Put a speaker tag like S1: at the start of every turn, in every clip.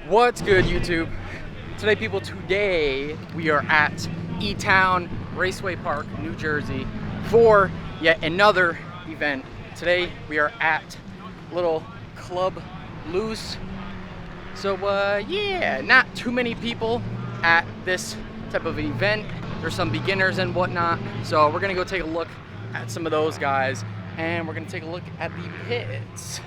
S1: What's good, YouTube? Today we are at E-Town Raceway Park, New Jersey for yet another event. Today we are at little Club Loose. So yeah, not too many people at this type of event. There's some beginners and whatnot. So we're gonna go take a look at some of those guys, and we're gonna take a look at the pits.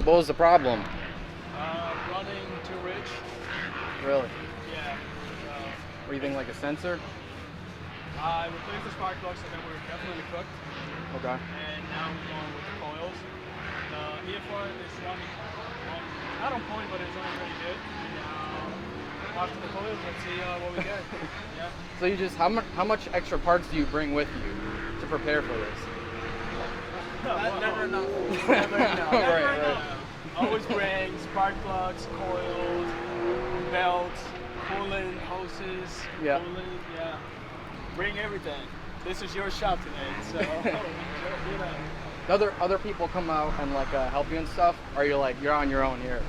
S1: What was the problem?
S2: Running too rich.
S1: Really?
S2: Yeah.
S1: Were you thinking like a sensor?
S2: I replaced the spark plugs, so they were definitely cooked.
S1: Okay.
S2: And now we're going with the coils. The EFR is running not on point, but it's running pretty good. And after the coils, let's see what we get. Yeah.
S1: So you just, how much extra parts do you bring with you to prepare for this?
S2: Never enough. Never enough.
S1: Right.
S2: Always bring spark plugs, coils, belts, coolant hoses,
S1: Yeah.
S2: coolant, yeah. Bring everything. This is your shop today, so you know.
S1: Other people come out and like help you and stuff, or you're on your own here?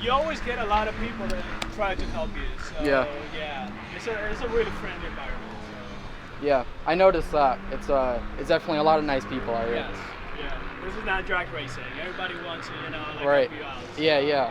S2: You always get a lot of people that try to help you. So
S1: Yeah.
S2: It's a really friendly environment.
S1: Yeah, I noticed that. It's definitely a lot of nice people out here.
S2: Yes. Yeah. This is not drag racing. Everybody wants to, like
S1: Right.
S2: help you out.
S1: Yeah.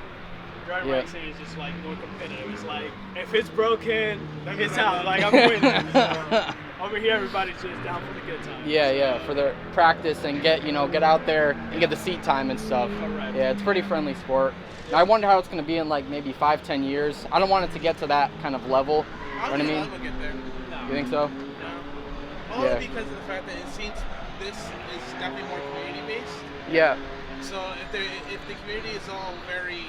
S2: Drag
S1: Yeah.
S2: racing is just like more competitive. It's like if it's broken, it's out. Like I'm winning. So, over here, everybody's just down for the good time.
S1: Yeah, for their practice and get out there and get the seat time and stuff.
S2: Correct.
S1: Yeah, it's a pretty friendly sport. Now, I wonder how it's going to be in like maybe 5-10 years. I don't want it to get to that kind of level. You know what I mean?
S3: We'll get there.
S2: No.
S1: You think so?
S2: No.
S3: Only
S1: Yeah.
S3: because of the fact that it seems this is definitely more community based.
S1: Yeah.
S3: So if the community is all very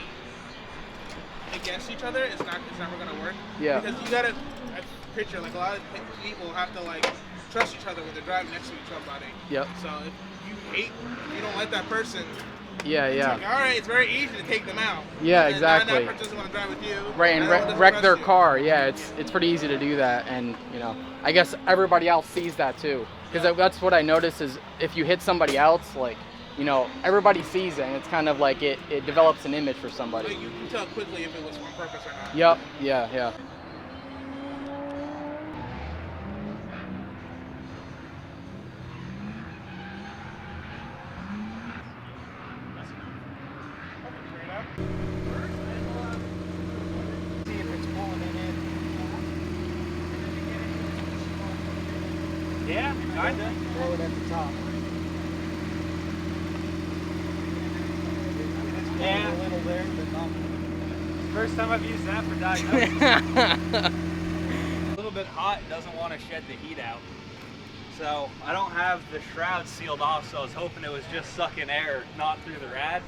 S3: against each other, it's never gonna work.
S1: Yeah.
S3: Because you gotta picture like a lot of people have to like trust each other when they're driving next to somebody.
S1: Yep.
S3: So if you don't like that person,
S1: Yeah.
S3: it's like, all right, it's very easy to take them out.
S1: Yeah,
S3: And
S1: exactly.
S3: That person doesn't want to drive with you.
S1: Right, and
S3: that one doesn't
S1: wreck
S3: trust
S1: their
S3: you.
S1: car. Yeah, it's pretty easy to do that, and I guess everybody else sees that too. Because that's what I notice is if you hit somebody else, like, everybody sees it, and it's kind of like it develops an image for somebody.
S3: Like you can tell quickly if it was on purpose or not.
S1: Yep, yeah.
S2: Kinda. Throw it at the top. Yeah. A little there, but not. First time I've used that for diagnosis. A little bit hot, it doesn't want to shed the heat out. So I don't have the shroud sealed off, so I was hoping it was just sucking air, not through the rad.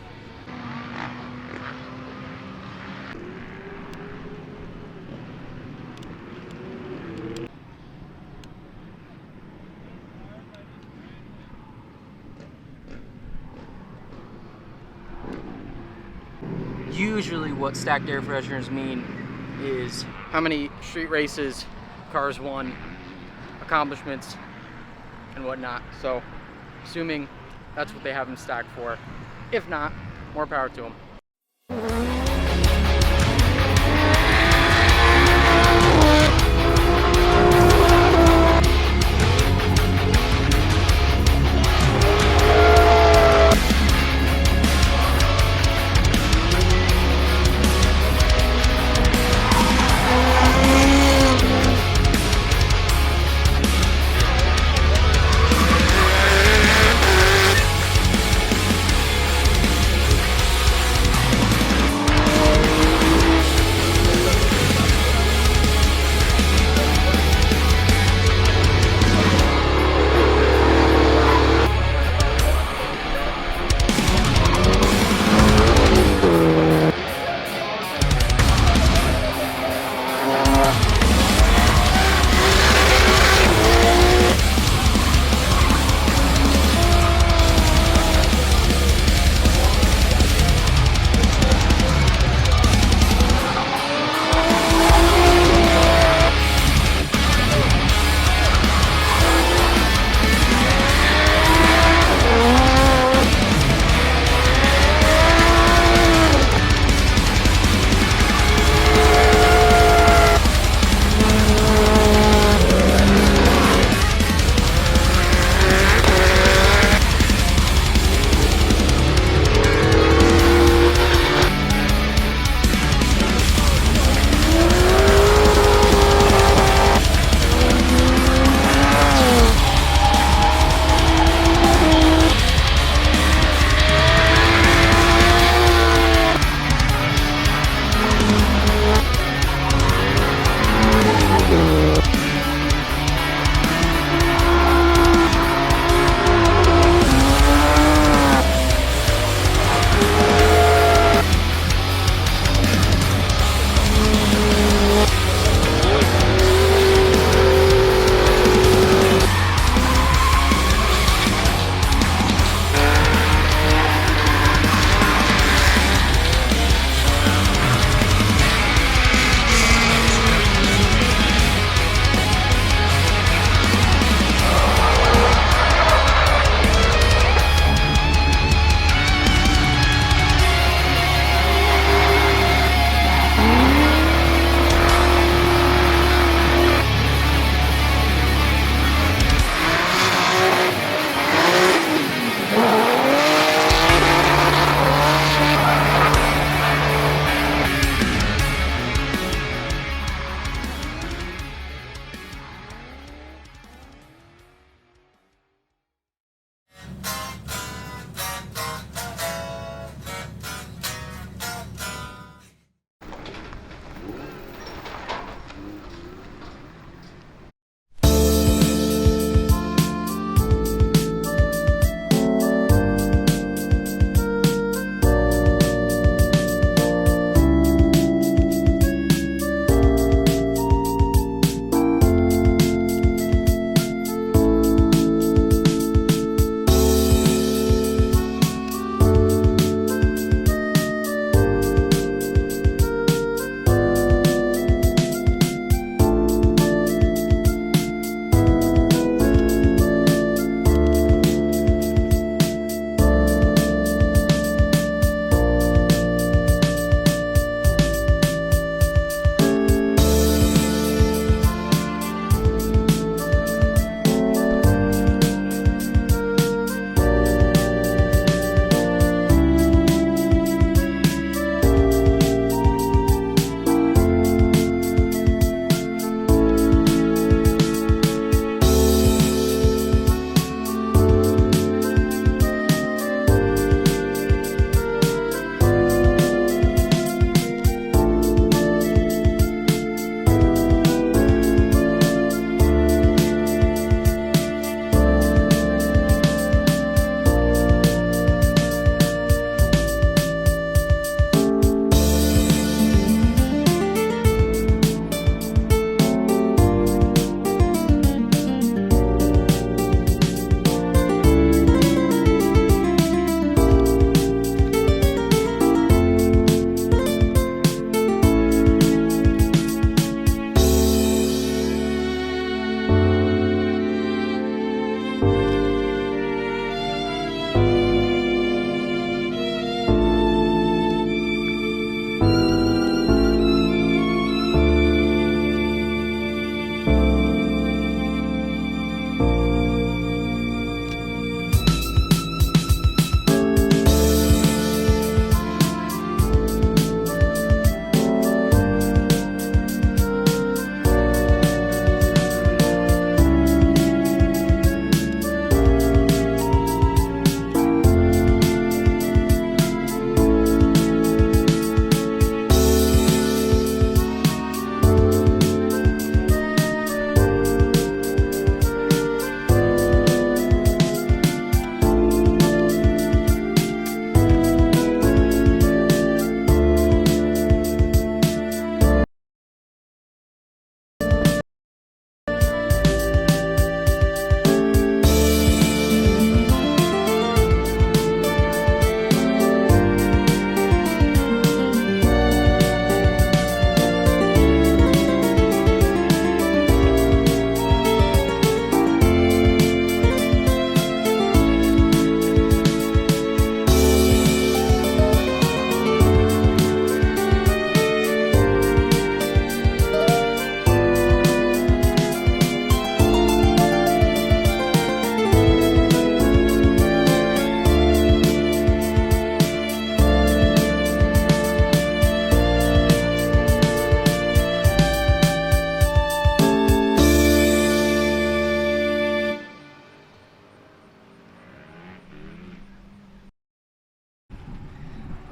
S1: Usually what stacked air fresheners mean is how many street races cars won, accomplishments, and whatnot. So assuming that's what they have them stacked for. If not, more power to them.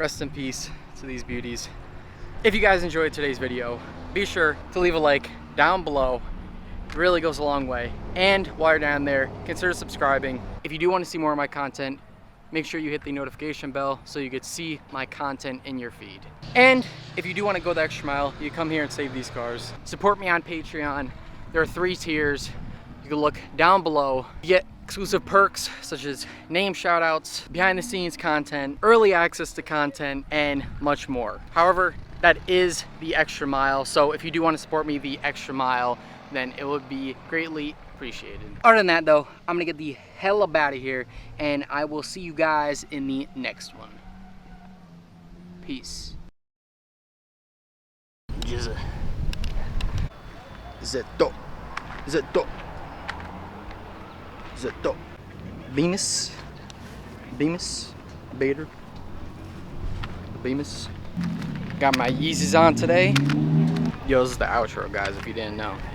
S1: rest in peace to these beauties. If you guys enjoyed today's video, be sure to leave a like down below. It really goes a long way. And while you're down there, consider subscribing. If you do want to see more of my content, make sure you hit the notification bell so you get to see my content in your feed. And if you do want to go the extra mile, you come here and save these cars. Support me on Patreon. There are 3 tiers. You can look down below. You get exclusive perks such as name shoutouts, behind the scenes content, early access to content, and much more. However, that is the extra mile. So if you do want to support me the extra mile, then it would be greatly appreciated. Other than that though, I'm gonna get the hell up out of here, and I will see you guys in the next one. Peace. Jizza. Zeto. Zeto. Zeto. Bemis. Bemis. Bader. Bemis. Got my Yeezys on today. Yo, this is the outro, guys, if you didn't know.